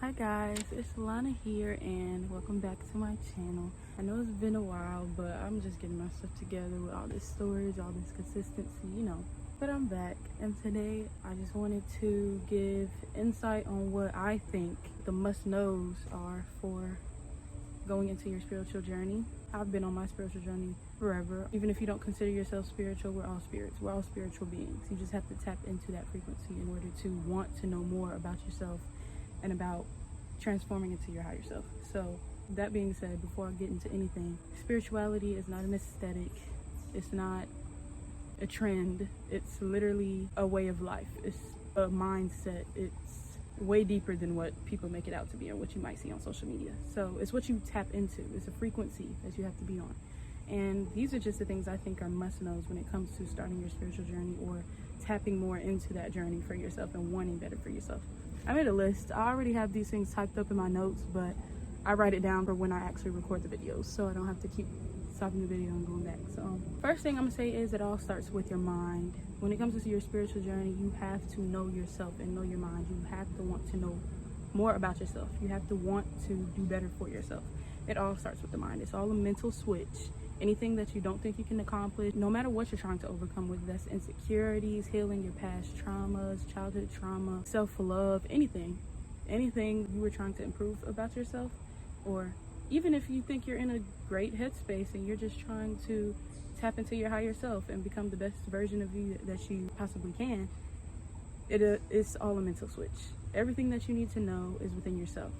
Hi guys, it's Alana here and welcome back to my channel. I know it's been a while, but I'm just getting myself together with all this storage, all this consistency, But I'm back, and today I just wanted to give insight on what I think the must-knows are for going into your spiritual journey. I've been on my spiritual journey forever. Even if you don't consider yourself spiritual, we're all spirits. We're all spiritual beings. You just have to tap into that frequency in order to want to know more about yourself and about transforming into your higher self. So that being said, before I get into anything, spirituality is not an aesthetic. It's not a trend. It's literally a way of life. It's a mindset. It's way deeper than what people make it out to be or what you might see on social media. So it's what you tap into. It's a frequency that you have to be on. And these are just the things I think are must-knows when it comes to starting your spiritual journey or tapping more into that journey for yourself and wanting better for yourself. I made a list. I already have these things typed up in my notes, but I write it down for when I actually record the videos, so I don't have to keep stopping the video and going back. So first thing I'm gonna say is it all starts with your mind. When it comes to your spiritual journey, you have to know yourself and know your mind. You have to want to know more about yourself. You have to want to do better for yourself. It all starts with the mind. It's all a mental switch. Anything that you don't think you can accomplish, no matter what you're trying to overcome, whether that's insecurities, healing your past traumas, childhood trauma, self-love, anything you were trying to improve about yourself, or even if you think you're in a great headspace and you're just trying to tap into your higher self and become the best version of you that you possibly can, it's all a mental switch. Everything that you need to know is within yourself.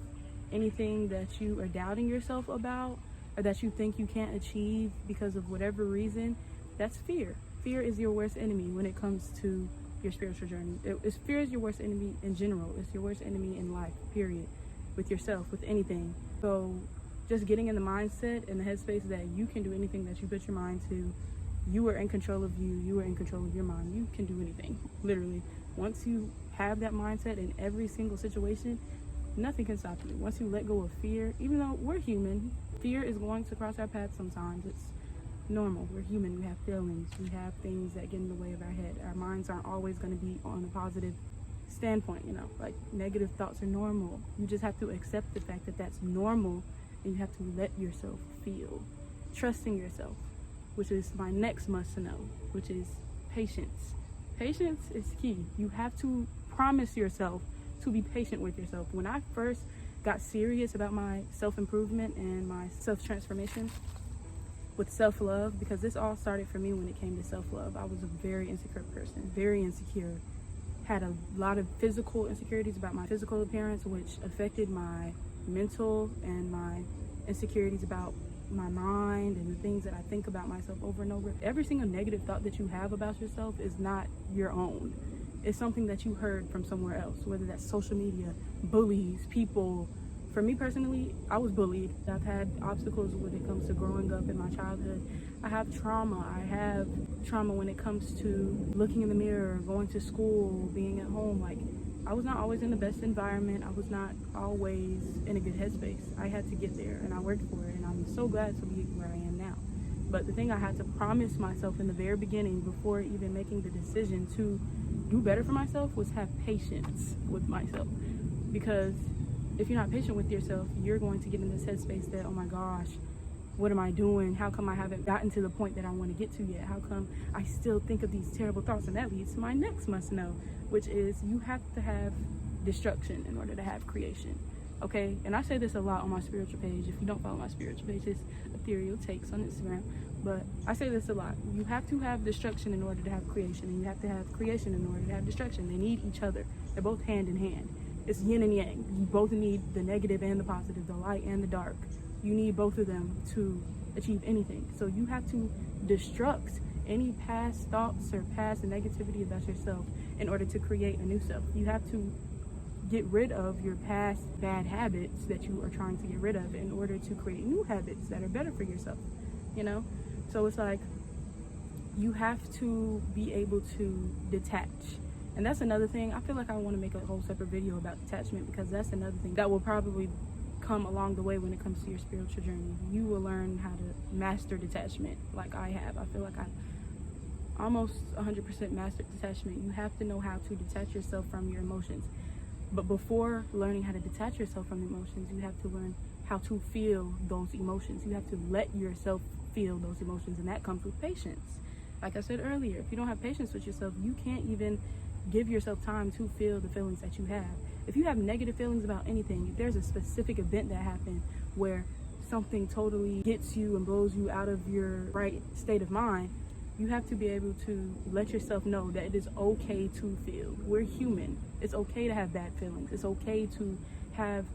Anything that you are doubting yourself about or that you think you can't achieve because of whatever reason, that's fear. Fear is your worst enemy when it comes to your spiritual journey. Fear is your worst enemy in general. It's your worst enemy in life, period. With yourself, with anything. So just getting in the mindset and the headspace that you can do anything that you put your mind to. You are in control of you. You are in control of your mind. You can do anything, literally. Once you have that mindset in every single situation, nothing can stop you. Once you let go of fear, even though we're human, fear is going to cross our path sometimes. It's normal. We're human. We have feelings. We have things that get in the way of our head. Our minds aren't always going to be on a positive standpoint, like negative thoughts are normal. You just have to accept the fact that that's normal, and you have to let yourself feel. Trusting yourself, which is my next must know, which is patience. Patience is key. You have to promise yourself to be patient with yourself. When I first got serious about my self-improvement and my self-transformation with self-love, because this all started for me when it came to self-love. I was a very insecure person, very insecure. Had a lot of physical insecurities about my physical appearance, which affected my mental and my insecurities about my mind and the things that I think about myself over and over. Every single negative thought that you have about yourself is not your own. It's something that you heard from somewhere else, whether that's social media, bullies, people. For me personally, I was bullied. I've had obstacles when it comes to growing up in my childhood. I have trauma. I have trauma when it comes to looking in the mirror, going to school, being at home. Like, I was not always in the best environment. I was not always in a good headspace. I had to get there, and I worked for it, and I'm so glad to be where I am now. But the thing I had to promise myself in the very beginning, before even making the decision to do better for myself, was have patience with myself. Because if you're not patient with yourself, you're going to get in this headspace that, oh my gosh, what am I doing? How come I haven't gotten to the point that I want to get to yet? How come I still think of these terrible thoughts? And that leads to my next must know, which is you have to have destruction in order to have creation. Okay? And I say this a lot on my spiritual page. If you don't follow my spiritual page, it's Ethereal Takes on Instagram. But I say this a lot. You have to have destruction in order to have creation, and you have to have creation in order to have destruction. They need each other. They're both hand in hand. It's yin and yang. You both need the negative and the positive, the light and the dark. You need both of them to achieve anything. So you have to destruct any past thoughts or past negativity about yourself in order to create a new self. You have to get rid of your past bad habits that you are trying to get rid of in order to create new habits that are better for yourself, So it's like you have to be able to detach. And that's another thing. I feel like I want to make a whole separate video about detachment, because that's another thing that will probably come along the way when it comes to your spiritual journey. You will learn how to master detachment like I have. I feel like I almost 100% mastered detachment. You have to know how to detach yourself from your emotions. But before learning how to detach yourself from the emotions, you have to learn how to feel those emotions. You have to let yourself feel those emotions, and that comes with patience. Like I said earlier, if you don't have patience with yourself, you can't even give yourself time to feel the feelings that you have. If you have negative feelings about anything, if there's a specific event that happened where something totally gets you and blows you out of your right state of mind, you have to be able to let yourself know that it is okay to feel. We're human. It's okay to have bad feelings. It's okay to have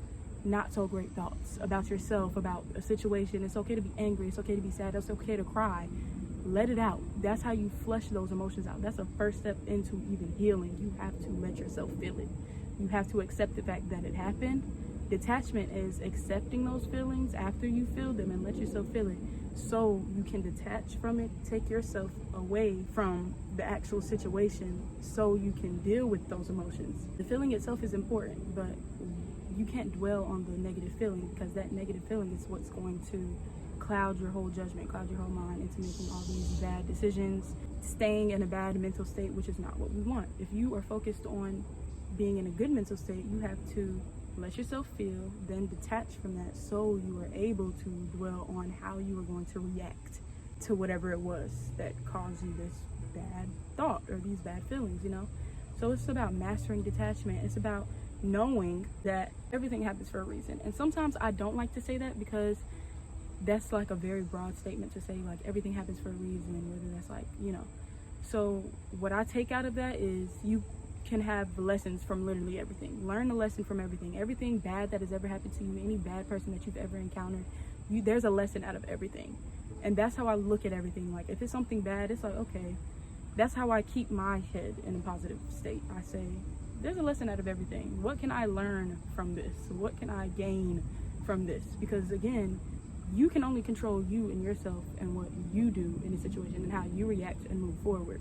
not so great thoughts about yourself, about a situation. It's okay to be angry. It's okay to be sad. It's okay to cry. Let it out. That's how you flush those emotions out. That's a first step into even healing. You have to let yourself feel it. You have to accept the fact that it happened. Detachment is accepting those feelings after you feel them and let yourself feel it, so you can detach from it, take yourself away from the actual situation so you can deal with those emotions. The feeling itself is important, but you can't dwell on the negative feeling, because that negative feeling is what's going to cloud your whole judgment, cloud your whole mind into making all these bad decisions, staying in a bad mental state, which is not what we want. If you are focused on being in a good mental state, you have to let yourself feel, then detach from that, so you are able to dwell on how you are going to react to whatever it was that caused you this bad thought or these bad feelings, you know? So it's about mastering detachment. It's about knowing that everything happens for a reason. And sometimes I don't like to say that, because that's like a very broad statement to say, like, everything happens for a reason, whether that's like, you know. So what I take out of that is you can have lessons from literally everything. Learn a lesson from everything. Everything bad that has ever happened to you, any bad person that you've ever encountered, there's a lesson out of everything. And that's how I look at everything. Like, if it's something bad, it's like, okay, that's how I keep my head in a positive state. I say, there's a lesson out of everything. What can I learn from this? What can I gain from this? Because again, you can only control you and yourself and what you do in a situation and how you react and move forward.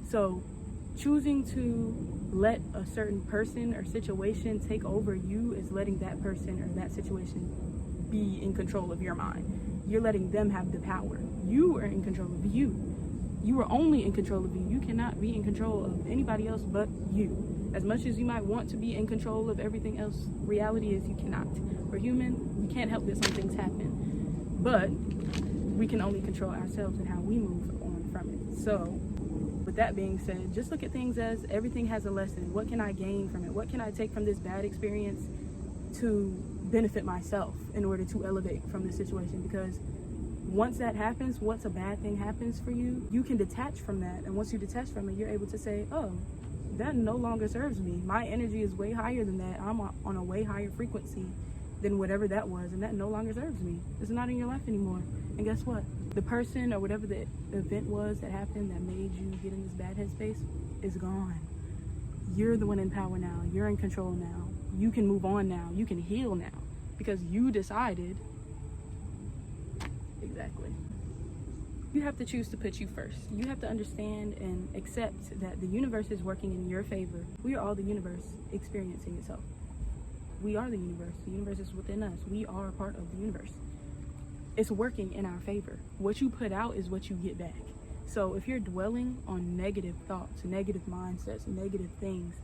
So choosing to let a certain person or situation take over you is letting that person or that situation be in control of your mind. You're letting them have the power. You are in control of you. You are only in control of you. You cannot be in control of anybody else but you. As much as you might want to be in control of everything else, reality is you cannot. We're human. We can't help that some things happen. But we can only control ourselves and how we move on from it. So with that being said, just look at things as everything has a lesson. What can I gain from it? What can I take from this bad experience to benefit myself in order to elevate from the situation? Because once that happens, once a bad thing happens for you, you can detach from that. And once you detach from it, you're able to say, oh, that no longer serves me. My energy is way higher than that. I'm on a way higher frequency than whatever that was, and that no longer serves me. It's not in your life anymore. And guess what? The person or whatever the event was that happened that made you get in this bad headspace is gone. You're the one in power now. You're in control now. You can move on now. You can heal now, because you decided. Exactly. You have to choose to put you first. You have to understand and accept that the universe is working in your favor. We are all the universe experiencing itself. We are the universe. The universe is within us. We are a part of the universe. It's working in our favor. What you put out is what you get back. So if you're dwelling on negative thoughts, negative mindsets, negative things,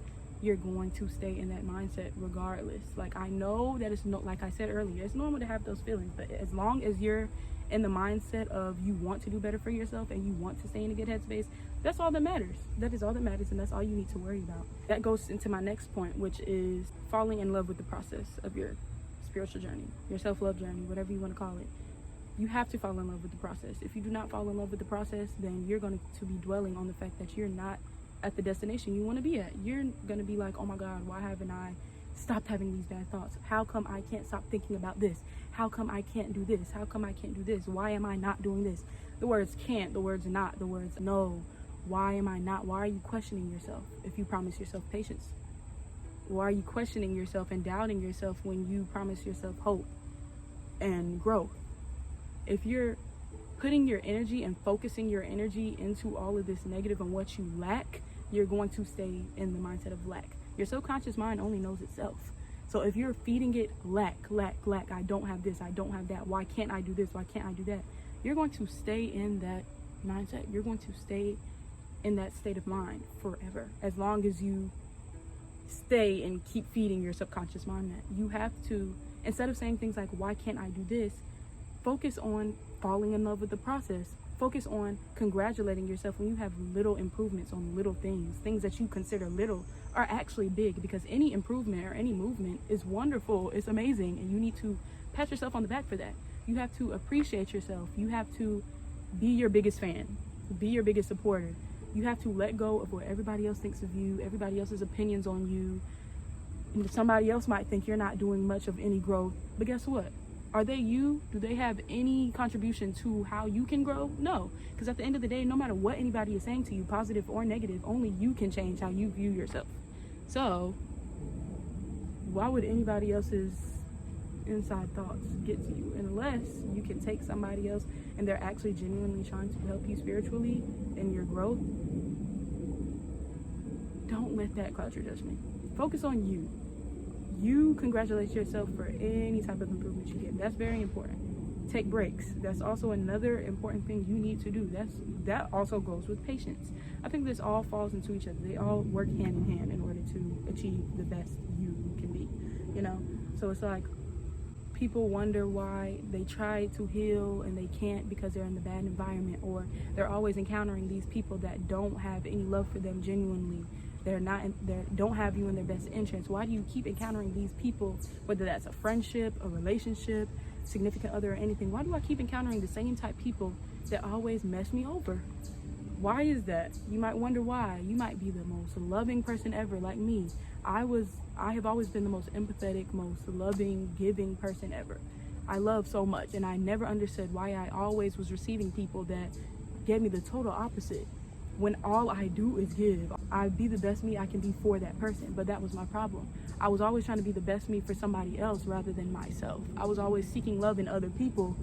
you're going to stay in that mindset regardless. Like, I know that it's not, like I said earlier, it's normal to have those feelings, but as long as you're in the mindset of you want to do better for yourself and you want to stay in a good headspace, that's all that matters. That is all that matters, and that's all you need to worry about. That goes into my next point, which is falling in love with the process of your spiritual journey, your self-love journey, whatever you want to call it. You have to fall in love with the process. If you do not fall in love with the process, then you're going to be dwelling on the fact that you're not at the destination you want to be at. You're going to be like, oh my God, why haven't I stopped having these bad thoughts? How come I can't stop thinking about this? How come I can't do this? How come I can't do this? Why am I not doing this? The words can't, the words not, the words no. Why am I not? Why are you questioning yourself if you promise yourself patience? Why are you questioning yourself and doubting yourself when you promise yourself hope and growth? If you're putting your energy and focusing your energy into all of this negative and what you lack, you're going to stay in the mindset of lack. Your subconscious mind only knows itself. So if you're feeding it lack, I don't have this, I don't have that, why can't I do this, why can't I do that? You're going to stay in that mindset. You're going to stay in that state of mind forever, as long as you stay and keep feeding your subconscious mind that. You have to, instead of saying things like, why can't I do this, focus on falling in love with the process. Focus on congratulating yourself when you have little improvements on little things that you consider little are actually big, because any improvement or any movement is wonderful, it's amazing, and you need to pat yourself on the back for that. You have to appreciate yourself. You have to be your biggest fan, be your biggest supporter. You have to let go of what everybody else thinks of you, everybody else's opinions on you. And somebody else might think you're not doing much of any growth, but guess what? Are they you? Do they have any contribution to how you can grow? No, because at the end of the day, no matter what anybody is saying to you, positive or negative, only you can change how you view yourself. So why would anybody else's inside thoughts get to you? Unless you can take somebody else and they're actually genuinely trying to help you spiritually in your growth, don't let that cloud your judgment. Focus on you. You congratulate yourself for any type of improvement you get. That's very important. Take breaks. That's also another important thing you need to do. That also goes with patience. I think this all falls into each other. They all work hand in hand in order to achieve the best you can be, you know? So it's like, people wonder why they try to heal and they can't because they're in the bad environment, or they're always encountering these people that don't have any love for them genuinely. They don't have you in their best interest. Why do you keep encountering these people, whether that's a friendship, a relationship, significant other, or anything? Why do I keep encountering the same type people that always mess me over? Why is that? You might wonder why. You might be the most loving person ever, like me. I have always been the most empathetic, most loving, giving person ever. I love so much, and I never understood why I always was receiving people that gave me the total opposite. When all I do is give, I be the best me I can be for that person. But that was my problem. I was always trying to be the best me for somebody else rather than myself. I was always seeking love in other people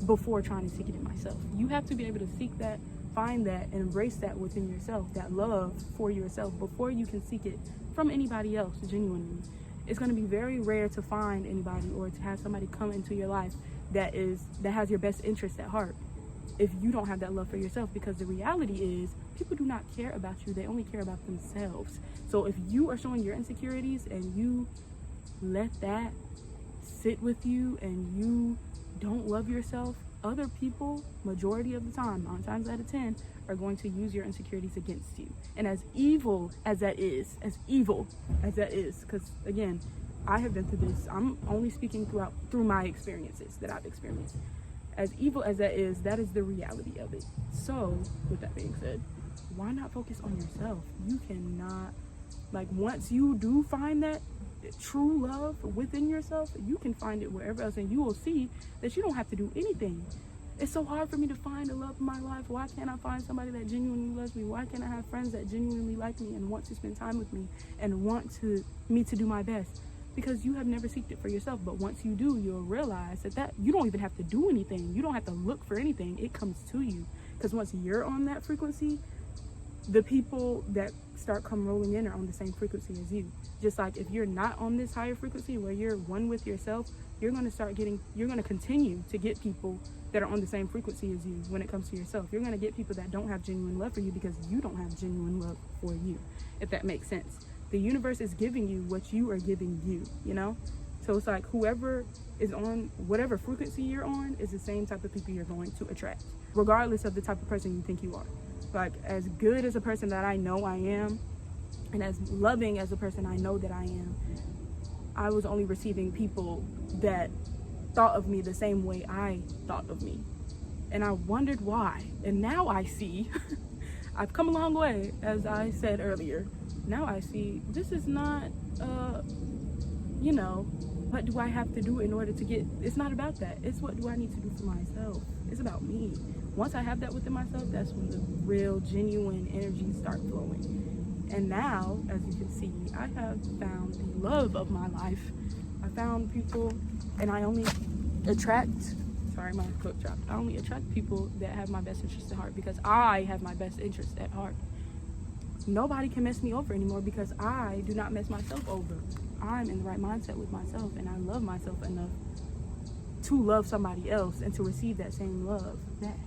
before trying to seek it in myself. You have to be able to seek that, find that, and embrace that within yourself, that love for yourself, before you can seek it from anybody else genuinely. It's going to be very rare to find anybody or to have somebody come into your life that has your best interest at heart if you don't have that love for yourself, because the reality is people do not care about you. They only care about themselves. So if you are showing your insecurities and you let that sit with you and you don't love yourself, other people, majority of the time, 9 times out of 10, are going to use your insecurities against you. And as evil as that is, because again, I have been through this. I'm only speaking through my experiences that I've experienced. As evil as that is the reality of it. So, with that being said, why not focus on yourself? You cannot, once you do find that true love within yourself, you can find it wherever else, and you will see that you don't have to do anything. It's so hard for me to find the love of my life. Why can't I find somebody that genuinely loves me? Why can't I have friends that genuinely like me and want to spend time with me and want me to do my best? Because you have never sought it for yourself. But once you do, you'll realize that you don't even have to do anything. You don't have to look for anything. It comes to you. Because once you're on that frequency, the people that start come rolling in are on the same frequency as you. Just like if you're not on this higher frequency where you're one with yourself, you're going to continue to get people that are on the same frequency as you when it comes to yourself. You're going to get people that don't have genuine love for you because you don't have genuine love for you, if that makes sense. The universe is giving you what you are giving you, you know? So it's like whoever is on whatever frequency you're on is the same type of people you're going to attract, regardless of the type of person you think you are. Like, as good as a person that I know I am, and as loving as a person I know that I am, I was only receiving people that thought of me the same way I thought of me. And I wondered why. And now I see, I've come a long way, as I said earlier. Now I see this is not, what do I have to do in order to get, it's not about that. It's what do I need to do for myself. It's about me. Once I have that within myself, that's when the real, genuine energies start flowing. And now, as you can see, I have found the love of my life. I found people, and I only attract, sorry, my coat dropped. I only attract people that have my best interest at heart because I have my best interest at heart. Nobody can mess me over anymore because I do not mess myself over. I'm in the right mindset with myself, and I love myself enough to love somebody else and to receive that same love back.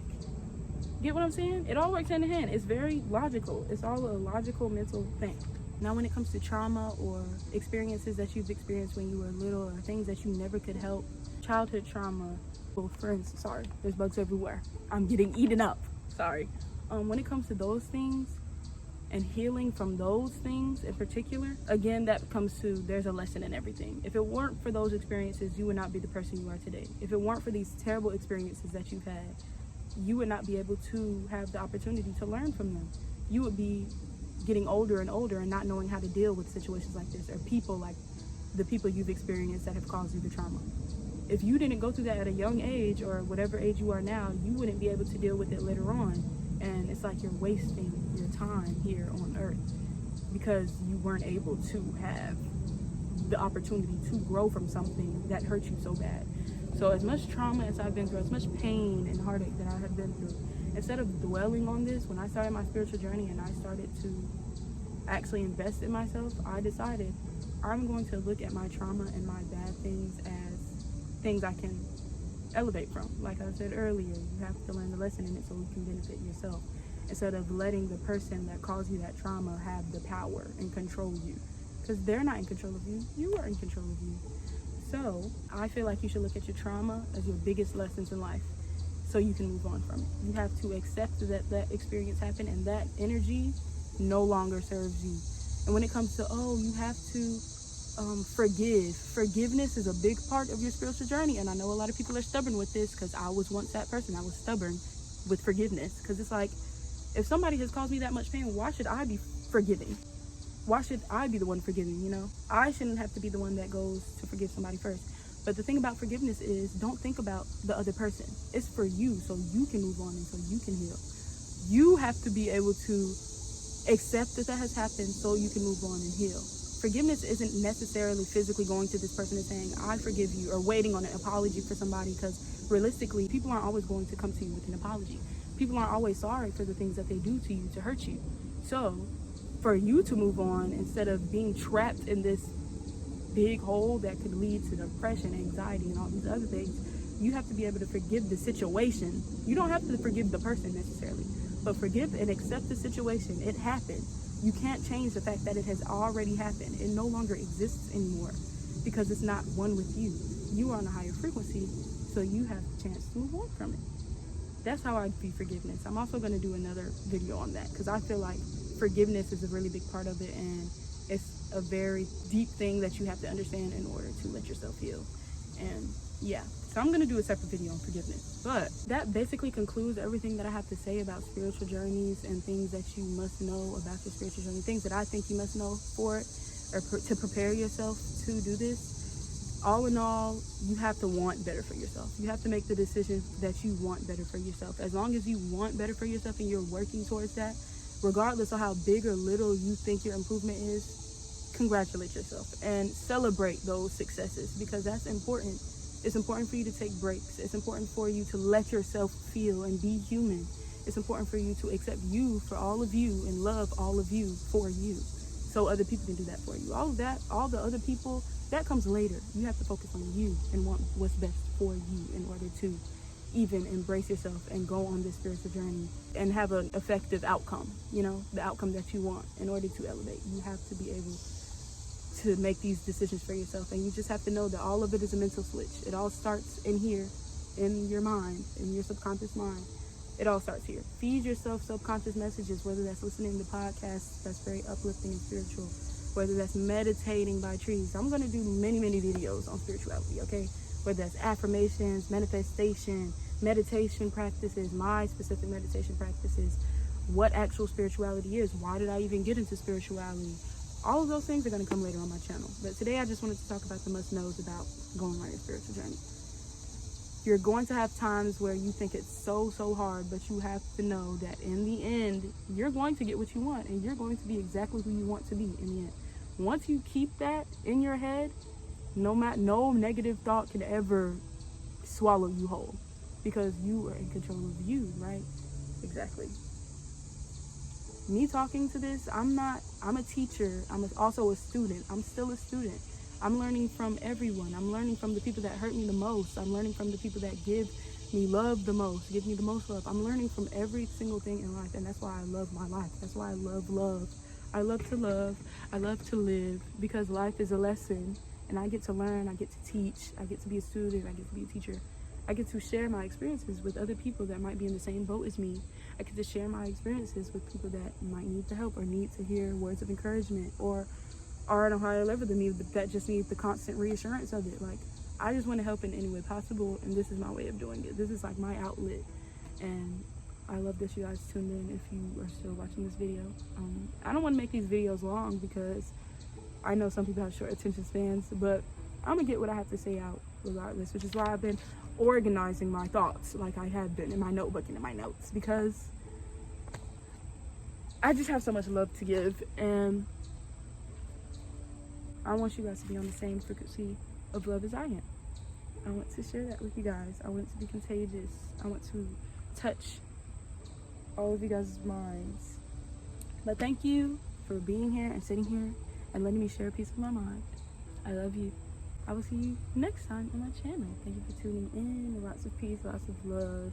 Get what I'm saying? It all works hand in hand. It's very logical. It's all a logical mental thing. Now, when it comes to trauma or experiences that you've experienced when you were little or things that you never could help, childhood trauma, well, for instance, sorry, there's bugs everywhere. I'm getting eaten up. Sorry. When it comes to those things and healing from those things in particular, again, that comes to there's a lesson in everything. If it weren't for those experiences, you would not be the person you are today. If it weren't for these terrible experiences that you've had, you would not be able to have the opportunity to learn from them. You would be getting older and older and not knowing how to deal with situations like this, or people like the people you've experienced that have caused you the trauma. If you didn't go through that at a young age or whatever age you are now, you wouldn't be able to deal with it later on. And it's like you're wasting your time here on earth because you weren't able to have the opportunity to grow from something that hurt you so bad. So as much trauma as I've been through, as much pain and heartache that I have been through, instead of dwelling on this, when I started my spiritual journey and I started to actually invest in myself, I decided I'm going to look at my trauma and my bad things as things I can elevate from. Like I said earlier, you have to learn the lesson in it so you can benefit yourself, instead of letting the person that caused you that trauma have the power and control you, because they're not in control of you, you are in control of you. So I feel like you should look at your trauma as your biggest lessons in life so you can move on from it. You have to accept that that experience happened and that energy no longer serves you. And when it comes to, you have to forgive. Forgiveness is a big part of your spiritual journey. And I know a lot of people are stubborn with this, because I was once that person. I was stubborn with forgiveness, because it's like, if somebody has caused me that much pain, why should I be forgiving? Why should I be the one forgiving, I shouldn't have to be the one that goes to forgive somebody first. But the thing about forgiveness is, don't think about the other person. It's for you, so you can move on and so you can heal. You have to be able to accept that has happened so you can move on and heal. Forgiveness isn't necessarily physically going to this person and saying, I forgive you, or waiting on an apology for somebody, because realistically, people aren't always going to come to you with an apology. People aren't always sorry for the things that they do to you to hurt you. So for you to move on, instead of being trapped in this big hole that could lead to depression, anxiety, and all these other things, you have to be able to forgive the situation. You don't have to forgive the person necessarily, but forgive and accept the situation. It happened. You can't change the fact that it has already happened. It no longer exists anymore because it's not one with you. You are on a higher frequency, so you have the chance to move on from it. That's how I view forgiveness. I'm also going to do another video on that, because I feel like forgiveness is a really big part of it, and it's a very deep thing that you have to understand in order to let yourself heal. And yeah, so I'm going to do a separate video on forgiveness. But that basically concludes everything that I have to say about spiritual journeys and things that you must know about your spiritual journey, things that I think you must know for it, or to prepare yourself to do this. All in all, you have to want better for yourself. You have to make the decision that you want better for yourself. As long as you want better for yourself and you're working towards that, regardless of how big or little you think your improvement is, congratulate yourself and celebrate those successes, because that's important. It's important for you to take breaks. It's important for you to let yourself feel and be human. It's important for you to accept you for all of you and love all of you for you, so other people can do that for you. All of that, all the other people, that comes later. You have to focus on you and want what's best for you in order to even embrace yourself and go on this spiritual journey and have an effective outcome, the outcome that you want. In order to elevate, you have to be able to make these decisions for yourself, and you just have to know that all of it is a mental switch. It all starts in here, in your mind, in your subconscious mind. It all starts here. Feed yourself subconscious messages, whether that's listening to podcasts that's very uplifting and spiritual, whether that's meditating by trees. I'm going to do many videos on spirituality, okay? Whether that's affirmations, manifestation, meditation practices, my specific meditation practices, what actual spirituality is, why did I even get into spirituality? All of those things are going to come later on my channel. But today I just wanted to talk about the must-knows about going on your spiritual journey. You're going to have times where you think it's so hard, but you have to know that in the end, you're going to get what you want, and you're going to be exactly who you want to be in the end. Once you keep that in your head, no negative thought can ever swallow you whole, because you are in control of you, right? Exactly. Me talking to this, I'm a teacher. I'm also a student. I'm still a student. I'm learning from everyone. I'm learning from the people that hurt me the most. I'm learning from the people that give me love the most, I'm learning from every single thing in life, and that's why I love my life. That's why I love love. I love to love. I love to live because life is a lesson and I get to learn. I get to teach. I get to be a student. I get to be a teacher. I get to share my experiences with other people that might be in the same boat as me. I get to share my experiences with people that might need the help or need to hear words of encouragement or are on a higher level than me that just need the constant reassurance of it. Like, I just want to help in any way possible, and this is my way of doing it. This is like my outlet, and I love that you guys tuned in if you are still watching this video. I don't want to make these videos long because I know some people have short attention spans, but I'm gonna get what I have to say out regardless, which is why I've been organizing my thoughts like I have been in my notebook and in my notes, because I just have so much love to give, and I want you guys to be on the same frequency of love as I am. I want to share that with you guys. I want it to be contagious. I want to touch all of you guys' minds. But thank you for being here and sitting here and letting me share a piece of my mind. I love you. I will see you next time on my channel. Thank you for tuning in. Lots of peace, lots of love.